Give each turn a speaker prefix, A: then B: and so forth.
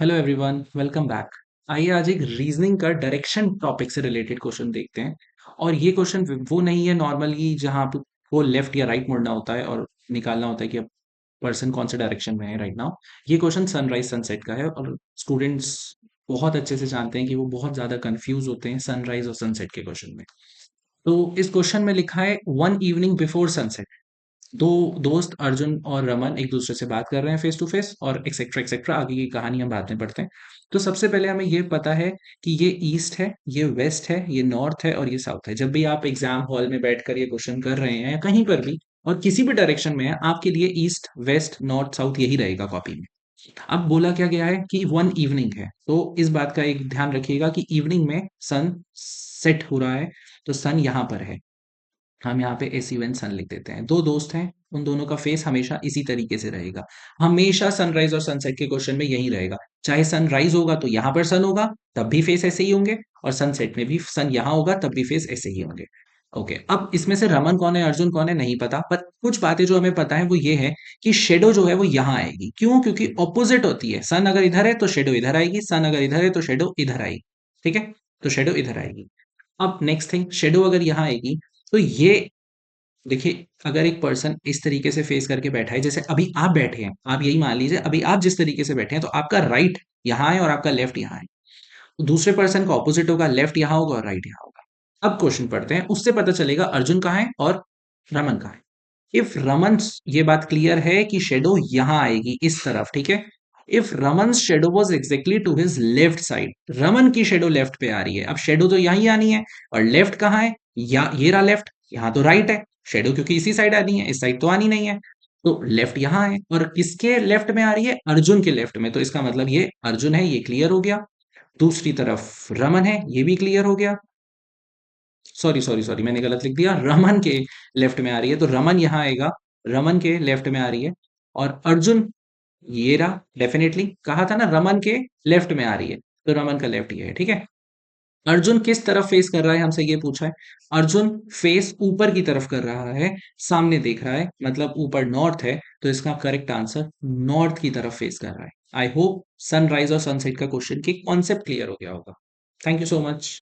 A: Hello everyone, welcome back. आइए आज एक रीजनिंग का डायरेक्शन टॉपिक से रिलेटेड क्वेश्चन देखते हैं। और ये क्वेश्चन वो नहीं है नॉर्मली जहां आपको लेफ्ट या राइट मुड़ना होता है और निकालना होता है कि अब पर्सन कौन से डायरेक्शन में है राइट नाउ। ये क्वेश्चन सनराइज सनसेट का है और स्टूडेंट्स बहुत अच्छे से जानते हैं कि वो बहुत ज्यादा कंफ्यूज होते हैं सनराइज और सनसेट के क्वेश्चन में। तो इस क्वेश्चन में लिखा है वन इवनिंग बिफोर सनसेट। दो दोस्त अर्जुन और रमन एक दूसरे से बात कर रहे हैं फेस टू फेस और एक्सेट्रा एक्सेट्रा, आगे की कहानी हम बाद में पढ़ते हैं। तो सबसे पहले हमें ये पता है कि ये ईस्ट है, ये वेस्ट है, ये नॉर्थ है और ये साउथ है। जब भी आप एग्जाम हॉल में बैठकर ये क्वेश्चन कर रहे हैं या कहीं पर भी और किसी भी डायरेक्शन में है, आपके लिए ईस्ट वेस्ट नॉर्थ साउथ यही रहेगा कॉपी में। अब बोला क्या गया है कि वन इवनिंग है, तो इस बात का एक ध्यान रखिएगा कि इवनिंग में सन सेट हो रहा है, तो सन यहाँ पर है। हम यहाँ पे एस यू एन सन लिख देते हैं। दो दोस्त हैं, उन दोनों का फेस हमेशा इसी तरीके से रहेगा। हमेशा सनराइज और सनसेट के क्वेश्चन में यही रहेगा। चाहे सनराइज होगा तो यहाँ पर सन होगा, तब भी फेस ऐसे ही होंगे, और सनसेट में भी सन यहाँ होगा तब भी फेस ऐसे ही होंगे। ओके, अब इसमें से रमन कौन है अर्जुन कौन है नहीं पता, पर कुछ बातें जो हमें पता है वो ये है कि शेडो जो है वो यहाँ आएगी। क्यों? क्योंकि ऑपोजिट होती है। सन अगर इधर है तो शेडो इधर आएगी, सन अगर इधर है तो शेडो इधर आएगी। ठीक है, तो शेडो इधर आएगी। अब नेक्स्ट थिंग, शेडो अगर यहाँ आएगी तो ये देखिए, अगर एक पर्सन इस तरीके से फेस करके बैठा है, जैसे अभी आप बैठे हैं, आप यही मान लीजिए अभी आप जिस तरीके से बैठे हैं, तो आपका राइट यहाँ है और आपका लेफ्ट यहाँ है। तो दूसरे पर्सन का ऑपोजिट होगा, लेफ्ट यहाँ होगा और राइट यहाँ होगा। अब क्वेश्चन पढ़ते हैं, उससे पता चलेगा अर्जुन कहाँ है और रमन कहाँ है। इफ रमन, ये बात क्लियर है कि शेडो यहाँ आएगी इस तरफ, ठीक है। If Raman shadow was exactly to his left side, Raman की शेडो लेफ्ट पे आ रही है। अब शेडो तो यहीं आनी है, और लेफ्ट कहाँ है? या ये रहा लेफ्ट, यहाँ तो राइट है। शेडो क्योंकि इसी साइड आनी है, इस साइड तो आनी नहीं है। तो लेफ्ट यहाँ है और किसके लेफ्ट में आ रही है? अर्जुन के लेफ्ट में। तो इसका मतलब ये अर्जुन है, ये क्लियर हो गया। दूसरी तरफ रमन है, ये भी क्लियर हो गया। सॉरी सॉरी सॉरी, मैंने गलत लिख दिया। रमन के लेफ्ट में आ रही है, तो रमन यहाँ आएगा, रमन के लेफ्ट में आ रही है। और अर्जुन ये रहा, डेफिनेटली कहा था ना रमन के लेफ्ट में आ रही है, तो रमन का लेफ्ट ये है, ठीक है। अर्जुन किस तरफ फेस कर रहा है, हमसे ये पूछा है। अर्जुन फेस ऊपर की तरफ कर रहा है, सामने देख रहा है, मतलब ऊपर नॉर्थ है, तो इसका करेक्ट आंसर नॉर्थ की तरफ फेस कर रहा है। आई होप सनराइज और सनसेट का क्वेश्चन की कॉन्सेप्ट क्लियर हो गया होगा। Thank you so much.